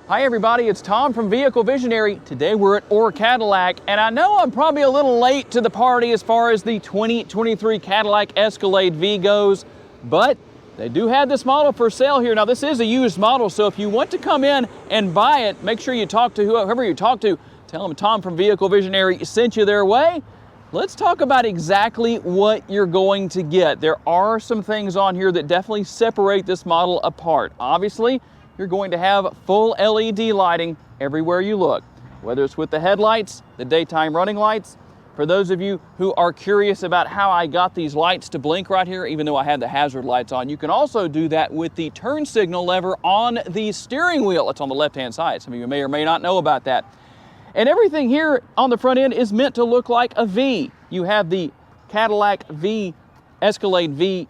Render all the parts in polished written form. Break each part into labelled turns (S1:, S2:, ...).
S1: Hi everybody, it's Tom from Vehicle Visionary. Today we're at Orr Cadillac, and I know I'm probably a little late to the party as far as the 2023 Cadillac Escalade V goes, but they do have this model for sale here. Now this is a used model, so if you want to come in and buy it, make sure you talk to whoever you talk to. Tell them Tom from Vehicle Visionary sent you their way. Let's talk about exactly what you're going to get. There are some things on here that definitely separate this model apart. Obviously, you're going to have full LED lighting everywhere you look, whether it's with the headlights, the daytime running lights. For those of you who are curious about how I got these lights to blink right here, even though I had the hazard lights on, you can also do that with the turn signal lever on the steering wheel. It's on the left-hand side. Some of you may or may not know about that. And everything here on the front end is meant to look like a V. You have the Cadillac V, Escalade V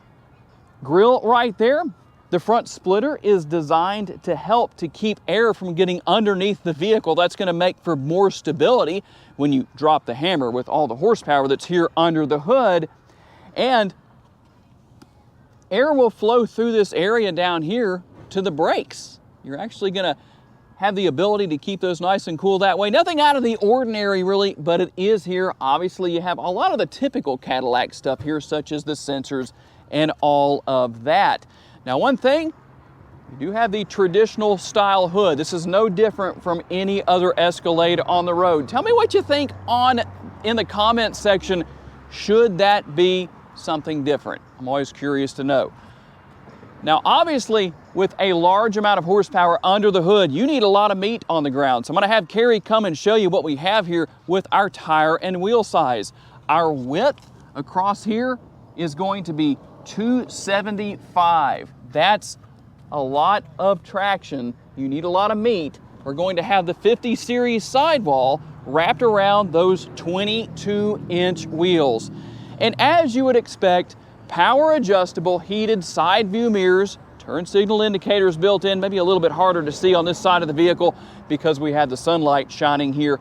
S1: grille right there. The front splitter is designed to help to keep air from getting underneath the vehicle. That's going to make for more stability when you drop the hammer with all the horsepower that's here under the hood. And air will flow through this area down here to the brakes. You're actually going to have the ability to keep those nice and cool that way. Nothing out of the ordinary really, but it is here. Obviously you have a lot of the typical Cadillac stuff here, such as the sensors and all of that. Now one thing, you do have the traditional style hood. This is no different from any other Escalade on the road. Tell me what you think in the comment section. Should that be something different? I'm always curious to know. Now obviously with a large amount of horsepower under the hood, you need a lot of meat on the ground. So I'm gonna have Carrie come and show you what we have here with our tire and wheel size. Our width across here is going to be 275. That's a lot of traction. You need a lot of meat. We're going to have the 50 series sidewall wrapped around those 22-inch wheels. And as you would expect, power adjustable heated side view mirrors, turn signal indicators built in, maybe a little bit harder to see on this side of the vehicle because we had the sunlight shining here,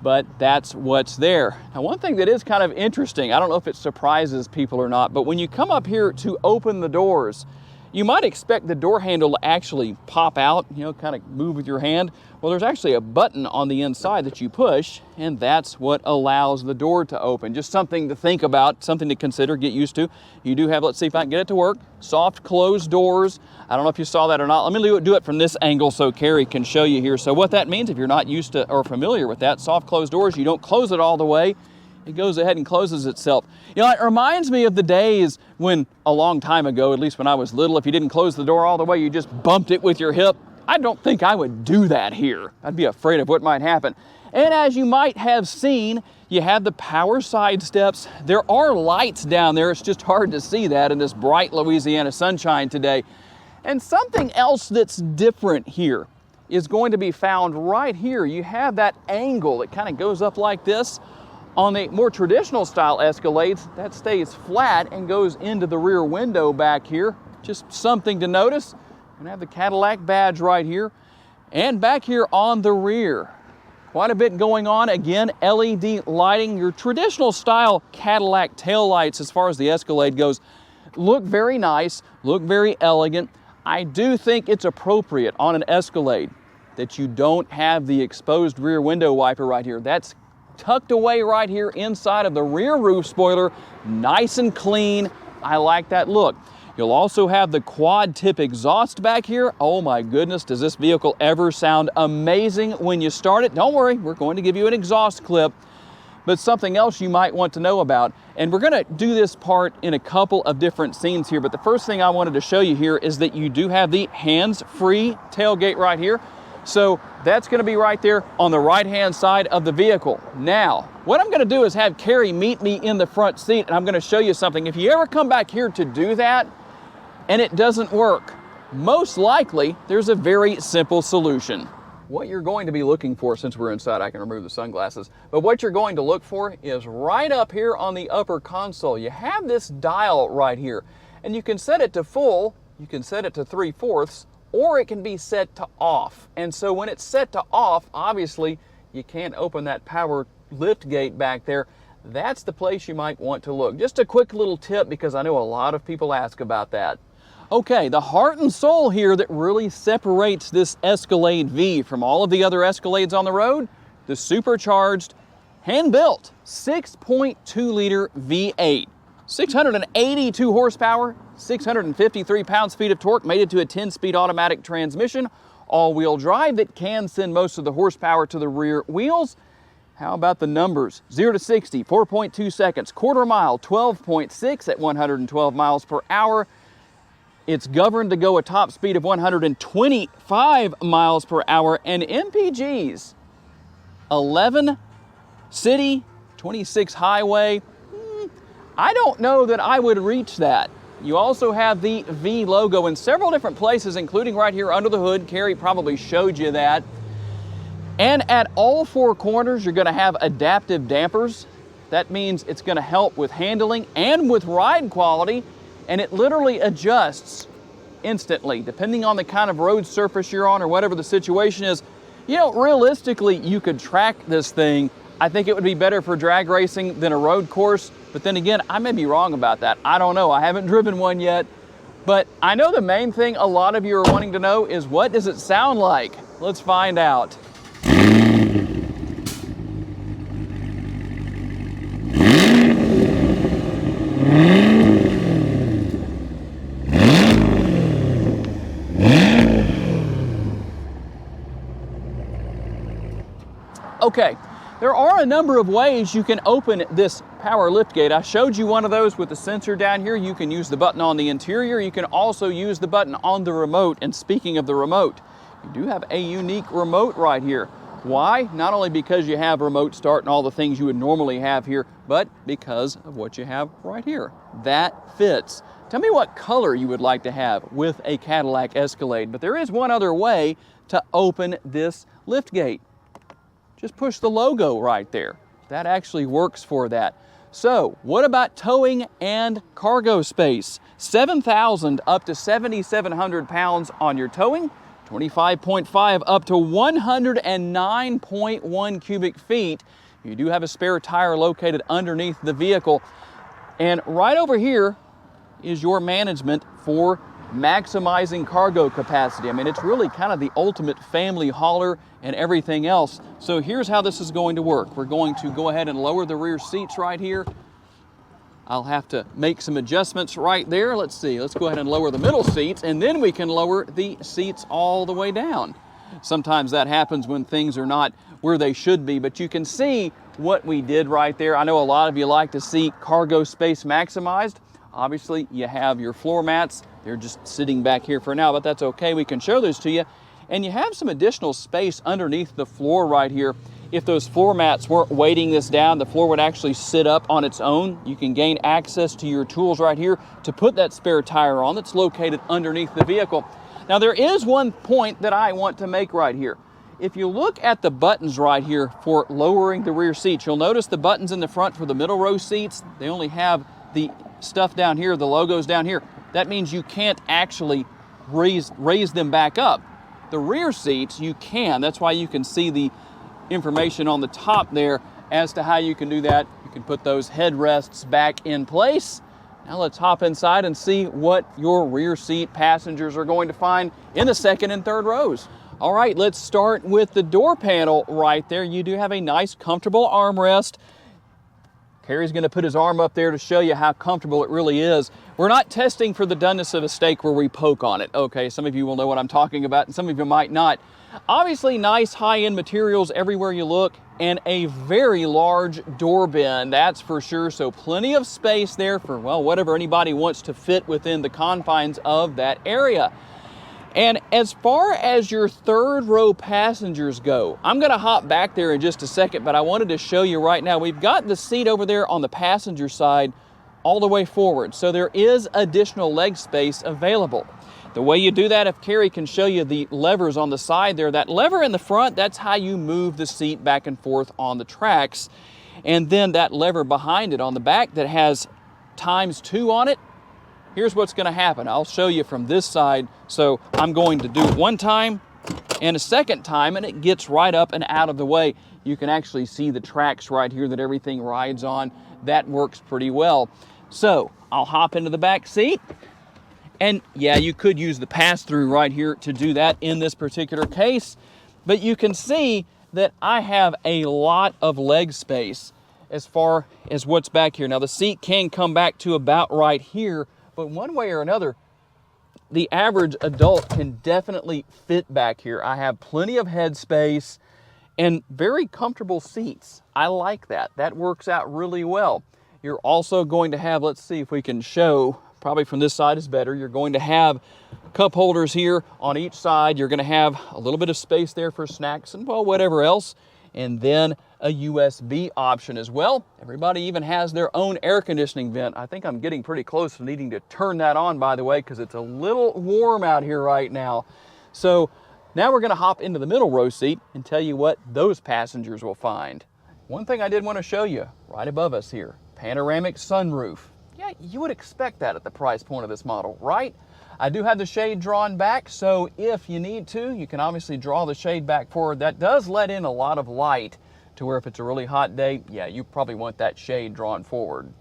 S1: but that's what's there. Now one thing that is kind of interesting, I don't know if it surprises people or not, but when you come up here to open the doors, you might expect the door handle to actually pop out, kind of move with your hand. Well, there's actually a button on the inside that you push, and that's what allows the door to open. Just something to think about, something to consider, get used to. You do have, let's see if I can get it to work, soft closed doors. I don't know if you saw that or not. Let me do it from this angle so Carrie can show you here. So what that means, if you're not used to or familiar with that, soft closed doors, you don't close it all the way. It goes ahead and closes itself. It reminds me of the days when, a long time ago, at least when I was little, if you didn't close the door all the way, you just bumped it with your hip. I don't think I would do that here. I'd be afraid of what might happen. And as you might have seen, you have the power side steps. There are lights down there. It's just hard to see that in this bright Louisiana sunshine today. And something else that's different here is going to be found right here. You have that angle that kind of goes up like this. On the more traditional style Escalades, that stays flat and goes into the rear window back here. Just something to notice. You're gonna have the Cadillac badge right here. And back here on the rear, quite a bit going on. Again, LED lighting. Your traditional style Cadillac taillights, as far as the Escalade goes, look very nice, look very elegant. I do think it's appropriate on an Escalade that you don't have the exposed rear window wiper right here. That's tucked away right here inside of the rear roof spoiler, nice and clean. I like that look. You'll also have the quad tip exhaust back here. Oh my goodness, does this vehicle ever sound amazing when you start it? Don't worry, we're going to give you an exhaust clip, but something else you might want to know about. And we're gonna do this part in a couple of different scenes here, but the first thing I wanted to show you here is that you do have the hands-free tailgate right here. So that's going to be right there on the right-hand side of the vehicle. Now, what I'm going to do is have Carrie meet me in the front seat, and I'm going to show you something. If you ever come back here to do that and it doesn't work, most likely there's a very simple solution. What you're going to be looking for, since we're inside, I can remove the sunglasses, but what you're going to look for is right up here on the upper console. You have this dial right here, and you can set it to full, you can set it to 3/4, or it can be set to off. And so when it's set to off, obviously you can't open that power lift gate back there. That's the place you might want to look. Just a quick little tip, because I know a lot of people ask about that. Okay, the heart and soul here that really separates this Escalade V from all of the other Escalades on the road, the supercharged, hand-built 6.2 liter V8. 682 horsepower, 653 pounds-feet of torque, made it to a 10-speed automatic transmission, all-wheel drive that can send most of the horsepower to the rear wheels. How about the numbers? 0 to 60, 4.2 seconds, quarter mile, 12.6 at 112 miles per hour. It's governed to go a top speed of 125 miles per hour, and MPGs, 11 city, 26 highway. I don't know that I would reach that. You also have the V logo in several different places, including right here under the hood. Carrie probably showed you that. And at all four corners, you're going to have adaptive dampers. That means it's going to help with handling and with ride quality, and it literally adjusts instantly, depending on the kind of road surface you're on or whatever the situation is. You know, realistically, you could track this thing. I think it would be better for drag racing than a road course, but then again, I may be wrong about that. I don't know. I haven't driven one yet, but I know the main thing a lot of you are wanting to know is, what does it sound like? Let's find out. Okay, there are a number of ways you can open this power liftgate. I showed you one of those with the sensor down here. You can use the button on the interior. You can also use the button on the remote. And speaking of the remote, you do have a unique remote right here. Why? Not only because you have remote start and all the things you would normally have here, but because of what you have right here. That fits. Tell me what color you would like to have with a Cadillac Escalade. But there is one other way to open this liftgate. Just push the logo right there. That actually works for that. So what about towing and cargo space? 7,000 up to 7,700 pounds on your towing, 25.5 up to 109.1 cubic feet. You do have a spare tire located underneath the vehicle. And right over here is your management for maximizing cargo capacity. I mean, it's really kind of the ultimate family hauler and everything else. So here's how this is going to work. We're going to go ahead and lower the rear seats right here. I'll have to make some adjustments right there. Let's see, let's go ahead and lower the middle seats, and then we can lower the seats all the way down. Sometimes that happens when things are not where they should be, but you can see what we did right there. I know a lot of you like to see cargo space maximized. Obviously, you have your floor mats. They're just sitting back here for now, but that's okay. We can show those to you. And you have some additional space underneath the floor right here. If those floor mats weren't weighting this down, the floor would actually sit up on its own. You can gain access to your tools right here to put that spare tire on that's located underneath the vehicle. Now, there is one point that I want to make right here. If you look at the buttons right here for lowering the rear seats, you'll notice the buttons in the front for the middle row seats, they only have the stuff down here, the logos down here. That means you can't actually raise them back up. The rear seats, you can. That's why you can see the information on the top there as to how you can do that. You can put those headrests back in place. Now let's hop inside and see what your rear seat passengers are going to find in the second and third rows. All right, let's start with the door panel right there. You do have a nice, comfortable armrest. Carrie's going to put his arm up there to show you how comfortable it really is. We're not testing for the doneness of a steak where we poke on it. Okay, some of you will know what I'm talking about, and some of you might not. Obviously, nice high-end materials everywhere you look, and a very large door bin, that's for sure. So plenty of space there for, well, whatever anybody wants to fit within the confines of that area. And as far as your third row passengers go, I'm going to hop back there in just a second, but I wanted to show you right now, we've got the seat over there on the passenger side all the way forward. So there is additional leg space available. The way you do that, if Carrie can show you the levers on the side there, that lever in the front, that's how you move the seat back and forth on the tracks. And then that lever behind it on the back that has ×2 on it, here's what's going to happen. I'll show you from this side. So I'm going to do it one time and a second time, and it gets right up and out of the way. You can actually see the tracks right here that everything rides on. That works pretty well. So I'll hop into the back seat, And yeah, you could use the pass-through right here to do that in this particular case, but you can see that I have a lot of leg space as far as what's back here. Now the seat can come back to about right here, but one way or another, the average adult can definitely fit back here. I have plenty of head space and very comfortable seats. I like that. That works out really well. You're also going to have, let's see if we can show, probably from this side is better. You're going to have cup holders here on each side. You're going to have a little bit of space there for snacks and, well, whatever else. And then a USB option as well. Everybody even has their own air conditioning vent. I think I'm getting pretty close to needing to turn that on, by the way, because it's a little warm out here right now. So now we're going to hop into the middle row seat and tell you what those passengers will find. One thing I did want to show you right above us here, panoramic sunroof. Yeah, you would expect that at the price point of this model, right? I do have the shade drawn back, so if you need to, you can obviously draw the shade back forward. That does let in a lot of light to where if it's a really hot day, yeah, you probably want that shade drawn forward.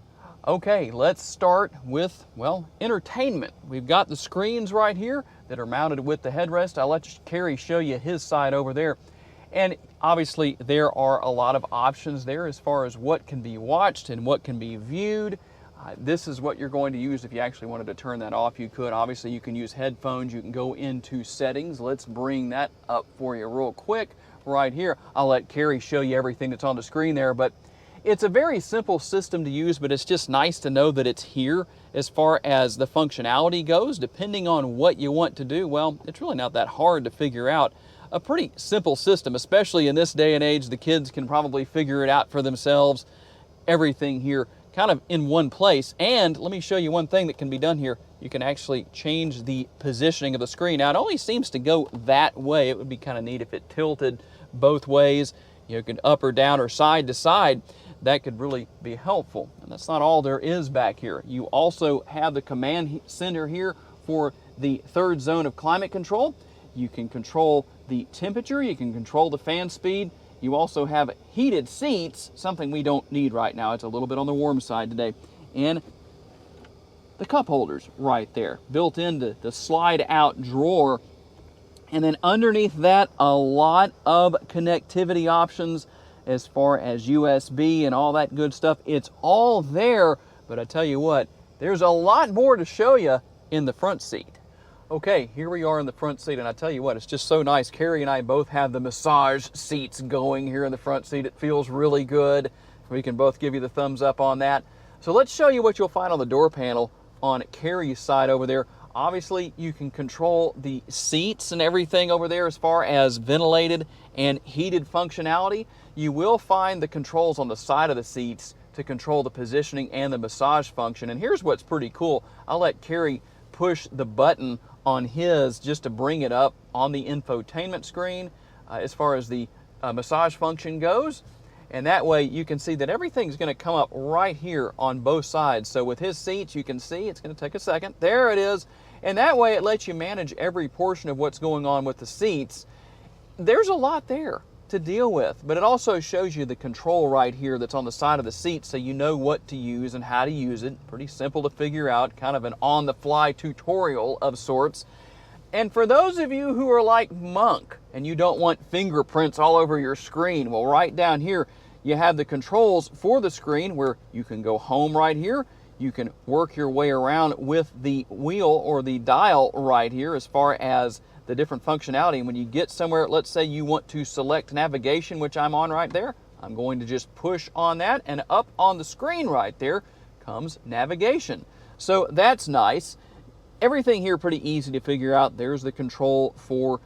S1: Okay, let's start with, well, entertainment. We've got the screens right here that are mounted with the headrest. I'll let Kerry show you his side over there. And obviously there are a lot of options there as far as what can be watched and what can be viewed. This is what you're going to use if you actually wanted to turn that off. You could. Obviously, you can use headphones. You can go into settings. Let's bring that up for you real quick right here. I'll let Kerry show you everything that's on the screen there, but it's a very simple system to use, but it's just nice to know that it's here as far as the functionality goes. Depending on what you want to do, well, it's really not that hard to figure out. A pretty simple system, especially in this day and age. The kids can probably figure it out for themselves. Everything here kind of in one place. And let me show you one thing that can be done here. You can actually change the positioning of the screen. Now it only seems to go that way. It would be kind of neat if it tilted both ways. You could up or down or side to side. That could really be helpful. And that's not all there is back here. You also have the command center here for the third zone of climate control. You can control the temperature. You can control the fan speed. You also have heated seats, something we don't need right now. It's a little bit on the warm side today. And the cup holders right there, built into the slide out drawer. And then underneath that, a lot of connectivity options as far as USB and all that good stuff. It's all there, but I tell you what, there's a lot more to show you in the front seat. Okay, here we are in the front seat, and I tell you what, it's just so nice. Kerry and I both have the massage seats going here in the front seat. It feels really good. We can both give you the thumbs up on that. So let's show you what you'll find on the door panel on Kerry's side over there. Obviously, you can control the seats and everything over there as far as ventilated and heated functionality. You will find the controls on the side of the seats to control the positioning and the massage function. And here's what's pretty cool. I'll let Kerry push the button on his just to bring it up on the infotainment screen as far as the massage function goes. And that way you can see that everything's going to come up right here on both sides. So with his seats, you can see it's going to take a second. There it is. And that way it lets you manage every portion of what's going on with the seats. There's a lot there to deal with, but it also shows you the control right here that's on the side of the seat, so you know what to use and how to use it. Pretty simple to figure out, kind of an on-the-fly tutorial of sorts. And for those of you who are like Monk and you don't want fingerprints all over your screen, well, right down here you have the controls for the screen where you can go home right here. You can work your way around with the wheel or the dial right here as far as the different functionality. And when you get somewhere, let's say you want to select navigation, which I'm on right there, I'm going to just push on that, and up on the screen right there comes navigation. So that's nice. Everything here pretty easy to figure out. There's the control for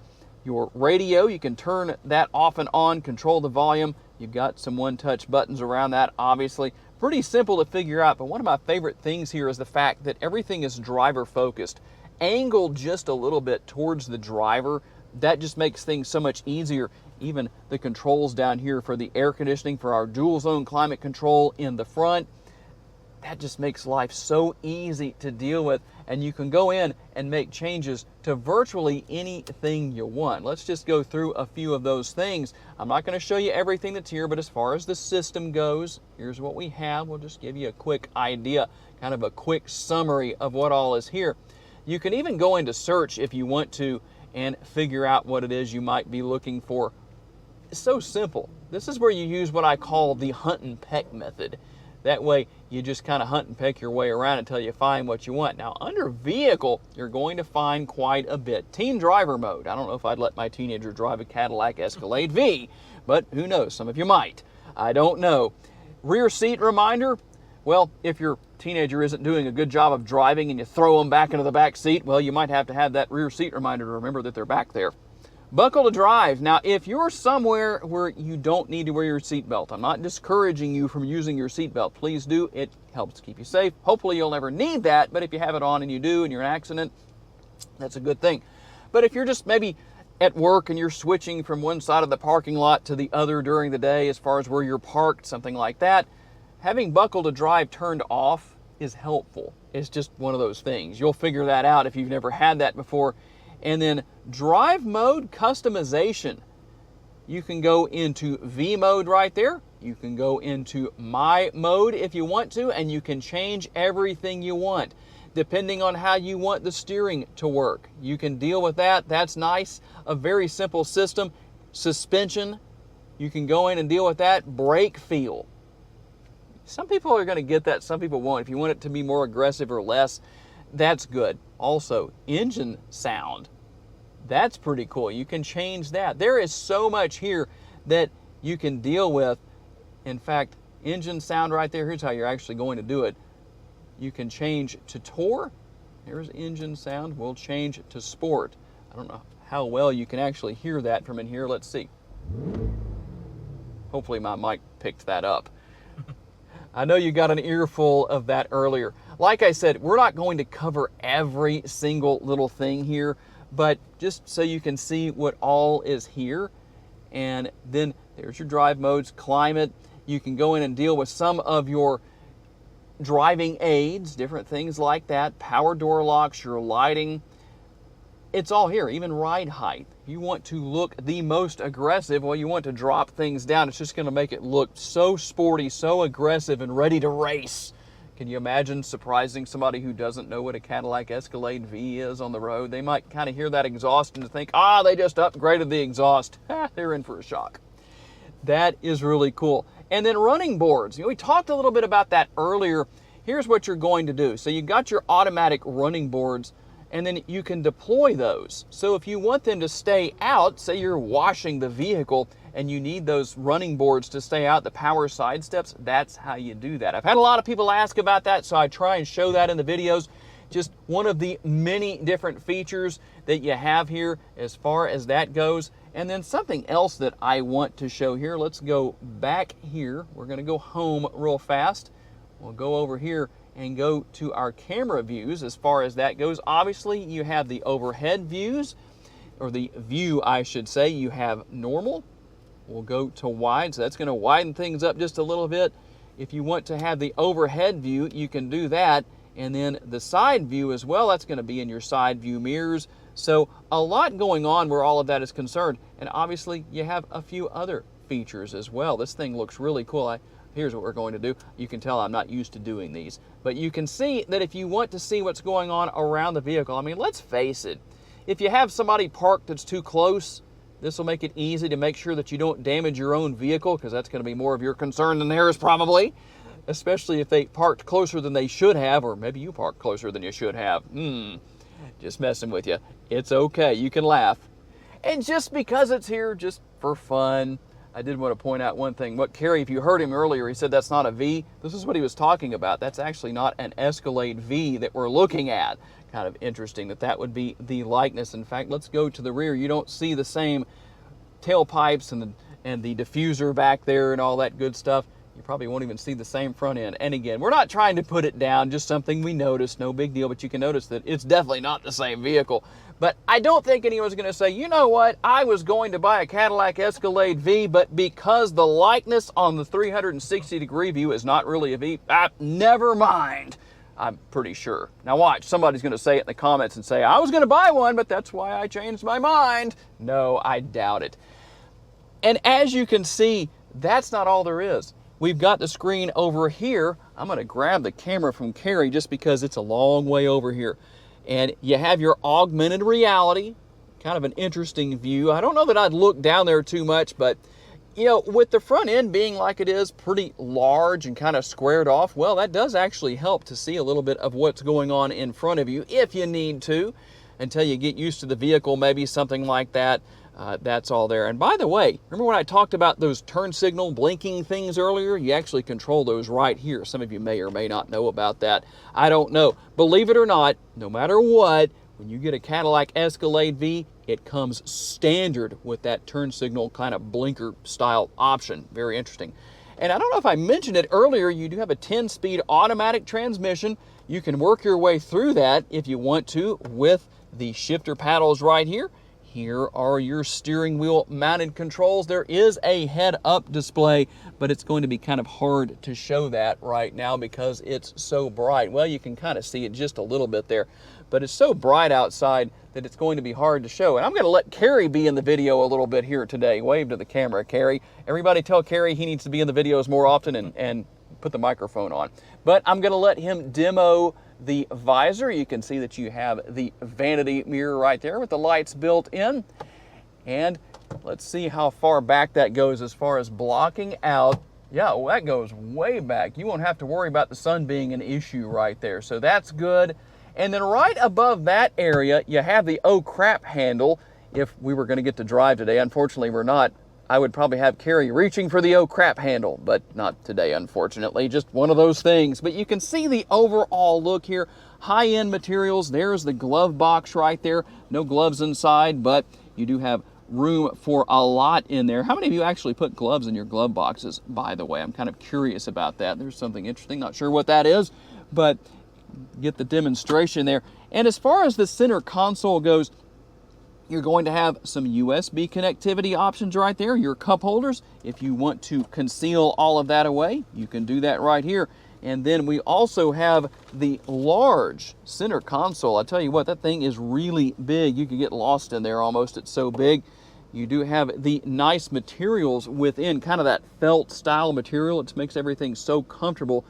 S1: your radio. You can turn that off and on, control the volume. You've got some one-touch buttons around that, obviously. Pretty simple to figure out, but one of my favorite things here is the fact that everything is driver-focused. Angled just a little bit towards the driver. That just makes things so much easier. Even the controls down here for the air conditioning, for our dual zone climate control in the front, that just makes life so easy to deal with. And you can go in and make changes to virtually anything you want. Let's just go through a few of those things. I'm not going to show you everything that's here, but as far as the system goes, here's what we have. We'll just give you a quick idea, kind of a quick summary of what all is here. You can even go into search if you want to and figure out what it is you might be looking for. It's so simple. This is where you use what I call the hunt and peck method. That way you just kind of hunt and peck your way around until you find what you want. Now under vehicle, you're going to find quite a bit. Teen driver mode. I don't know if I'd let my teenager drive a Cadillac Escalade V, but who knows, some of you might. I don't know. Rear seat reminder. Well, if your teenager isn't doing a good job of driving and you throw them back into the back seat, well, you might have to have that rear seat reminder to remember that they're back there. Buckle to drive. Now, if you're somewhere where you don't need to wear your seatbelt, I'm not discouraging you from using your seatbelt. Please do. It helps keep you safe. Hopefully, you'll never need that, but if you have it on and you do and you're in an accident, that's a good thing. But if you're just maybe at work and you're switching from one side of the parking lot to the other during the day as far as where you're parked, something like that, having buckle to drive turned off is helpful. It's just one of those things. You'll figure that out if you've never had that before. And then drive mode customization. You can go into V mode right there. You can go into my mode if you want to, and you can change everything you want depending on how you want the steering to work. You can deal with that. That's nice. A very simple system. Suspension, you can go in and deal with that. Brake feel. Some people are going to get that, some people won't. If you want it to be more aggressive or less, that's good. Also, engine sound. That's pretty cool. You can change that. There is so much here that you can deal with. In fact, engine sound right there, here's how you're actually going to do it. You can change to Tour. Here's engine sound. We'll change to Sport. I don't know how well you can actually hear that from in here. Let's see. Hopefully my mic picked that up. I know you got an earful of that earlier. Like I said, we're not going to cover every single little thing here, but just so you can see what all is here. And then there's your drive modes, climate. You can go in and deal with some of your driving aids, different things like that, power door locks, your lighting. It's all here, even ride height. You want to look the most aggressive, well, you want to drop things down. It's just going to make it look so sporty, so aggressive, and ready to race. Can you imagine surprising somebody who doesn't know what a Cadillac Escalade V is on the road? They might kind of hear that exhaust and think, they just upgraded the exhaust. They're in for a shock. That is really cool. And then running boards. We talked a little bit about that earlier. Here's what you're going to do. So you got your automatic running boards, and then you can deploy those. So if you want them to stay out, say you're washing the vehicle and you need those running boards to stay out, the power side steps, that's how you do that. I've had a lot of people ask about that, so I try and show that in the videos. Just one of the many different features that you have here as far as that goes. And then something else that I want to show here, let's go back here. We're gonna go home real fast. We'll go over here and go to our camera views as far as that goes. Obviously, you have the overhead views, or the view, I should say. You have normal. We'll go to wide, so that's going to widen things up just a little bit. If you want to have the overhead view, you can do that. And then the side view as well, that's going to be in your side view mirrors. So a lot going on where all of that is concerned. And obviously, you have a few other features as well. This thing looks really cool. Here's what we're going to do. You can tell I'm not used to doing these. But you can see that if you want to see what's going on around the vehicle, I mean, let's face it. If you have somebody parked that's too close, this will make it easy to make sure that you don't damage your own vehicle, because that's going to be more of your concern than theirs probably, especially if they parked closer than they should have, or maybe you parked closer than you should have. Just messing with you. It's okay. You can laugh. And just because it's here, just for fun, I did want to point out one thing. What Kerry, if you heard him earlier, he said that's not a V. This is what he was talking about. That's actually not an Escalade V that we're looking at. Kind of interesting that that would be the likeness. In fact, let's go to the rear. You don't see the same tailpipes and the diffuser back there and all that good stuff. You probably won't even see the same front end. And again, we're not trying to put it down, just something we noticed, no big deal, but you can notice that it's definitely not the same vehicle. But I don't think anyone's going to say, you know what, I was going to buy a Cadillac Escalade V, but because the likeness on the 360-degree view is not really a V, never mind. I'm pretty sure. Now watch, somebody's going to say it in the comments and say, I was going to buy one, but that's why I changed my mind. No, I doubt it. And as you can see, that's not all there is. We've got the screen over here. I'm going to grab the camera from Kerry just because it's a long way over here. And you have your augmented reality, kind of an interesting view. I don't know that I'd look down there too much, but you know, with the front end being like it is, pretty large and kind of squared off, well, that does actually help to see a little bit of what's going on in front of you if you need to, until you get used to the vehicle, maybe something like that. That's all there. And by the way, remember when I talked about those turn signal blinking things earlier? You actually control those right here. Some of you may or may not know about that. I don't know. Believe it or not, no matter what, when you get a Cadillac Escalade V, it comes standard with that turn signal kind of blinker style option. Very interesting. And I don't know if I mentioned it earlier, you do have a 10-speed automatic transmission. You can work your way through that if you want to with the shifter paddles right here. Here are your steering wheel mounted controls. There is a head-up display, but it's going to be kind of hard to show that right now because it's so bright. Well, you can kind of see it just a little bit there, but it's so bright outside that it's going to be hard to show. And I'm going to let Carrie be in the video a little bit here today. Wave to the camera, Carrie. Everybody tell Carrie he needs to be in the videos more often and put the microphone on. But I'm going to let him demo the visor. You can see that you have the vanity mirror right there with the lights built in. And let's see how far back that goes as far as blocking out. Yeah, well, that goes way back. You won't have to worry about the sun being an issue right there. So that's good. And then right above that area, you have the oh crap handle. If we were going to get to drive today, unfortunately we're not. I would probably have Carrie reaching for the oh crap handle, but not today, unfortunately. Just one of those things. But you can see the overall look here. High-end materials. There's the glove box right there. No gloves inside, but you do have room for a lot in there. How many of you actually put gloves in your glove boxes, by the way? I'm kind of curious about that. There's something interesting. Not sure what that is, but get the demonstration there. And as far as the center console goes, you're going to have some USB connectivity options right there, your cup holders. If you want to conceal all of that away, you can do that right here. And then we also have the large center console. I tell you what, that thing is really big. You could get lost in there almost, it's so big. You do have the nice materials within, kind of that felt style material. It makes everything so comfortable.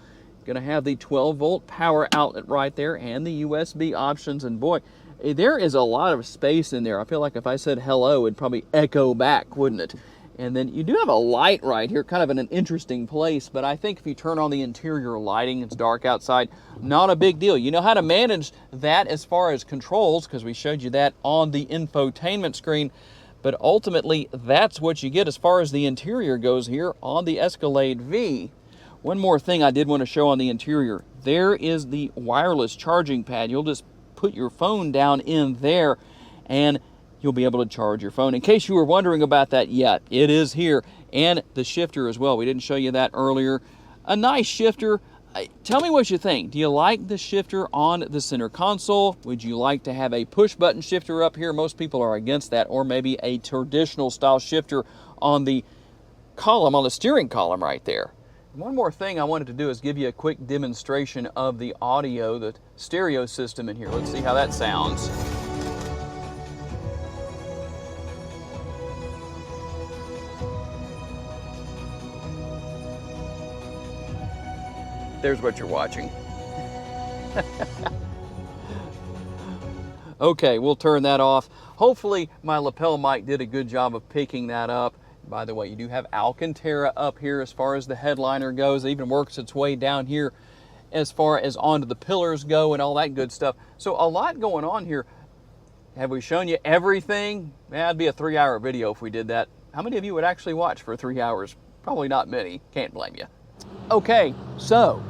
S1: Going to have the 12-volt power outlet right there and the USB options. And boy, there is a lot of space in there. I feel like if I said hello, it'd probably echo back, wouldn't it? And then you do have a light right here, kind of in an interesting place, but I think if you turn on the interior lighting, it's dark outside, not a big deal. You know how to manage that as far as controls, because we showed you that on the infotainment screen, but ultimately that's what you get as far as the interior goes here on the Escalade V. One more thing I did want to show on the interior. There is the wireless charging pad. You'll just put your phone down in there and you'll be able to charge your phone. In case you were wondering about that, yeah, it is here. And the shifter as well. We didn't show you that earlier. A nice shifter. Tell me what you think. Do you like the shifter on the center console? Would you like to have a push button shifter up here? Most people are against that. Or maybe a traditional style shifter on the column, on the steering column right there. One more thing I wanted to do is give you a quick demonstration of the audio, the stereo system in here. Let's see how that sounds. There's what you're watching. Okay, we'll turn that off. Hopefully my lapel mic did a good job of picking that up. By the way, you do have Alcantara up here as far as the headliner goes. It even works its way down here as far as onto the pillars go and all that good stuff. So a lot going on here. Have we shown you everything? That'd be a 3-hour video if we did that. How many of you would actually watch for 3 hours? Probably not many. Can't blame you. Okay, so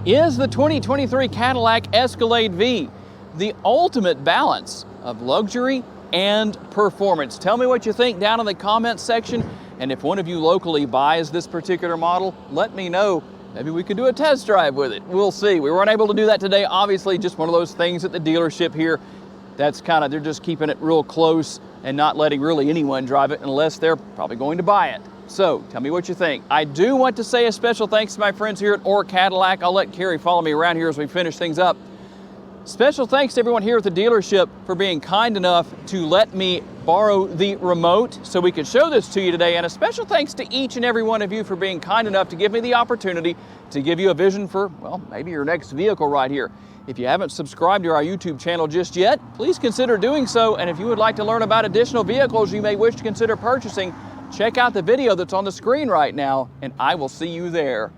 S1: is the 2023 Cadillac Escalade V the ultimate balance of luxury and performance? Tell me what you think down in the comments section. And if one of you locally buys this particular model, let me know. Maybe we could do a test drive with it. We'll see. We weren't able to do that today. Obviously, just one of those things at the dealership here. That's kind of, they're just keeping it real close and not letting really anyone drive it unless they're probably going to buy it. So tell me what you think. I do want to say a special thanks to my friends here at Orr Cadillac. I'll let Carrie follow me around here as we finish things up. Special thanks to everyone here at the dealership for being kind enough to let me borrow the remote so we could show this to you today. And a special thanks to each and every one of you for being kind enough to give me the opportunity to give you a vision for, well, maybe your next vehicle right here. If you haven't subscribed to our YouTube channel just yet, please consider doing so. And if you would like to learn about additional vehicles you may wish to consider purchasing, check out the video that's on the screen right now, and I will see you there.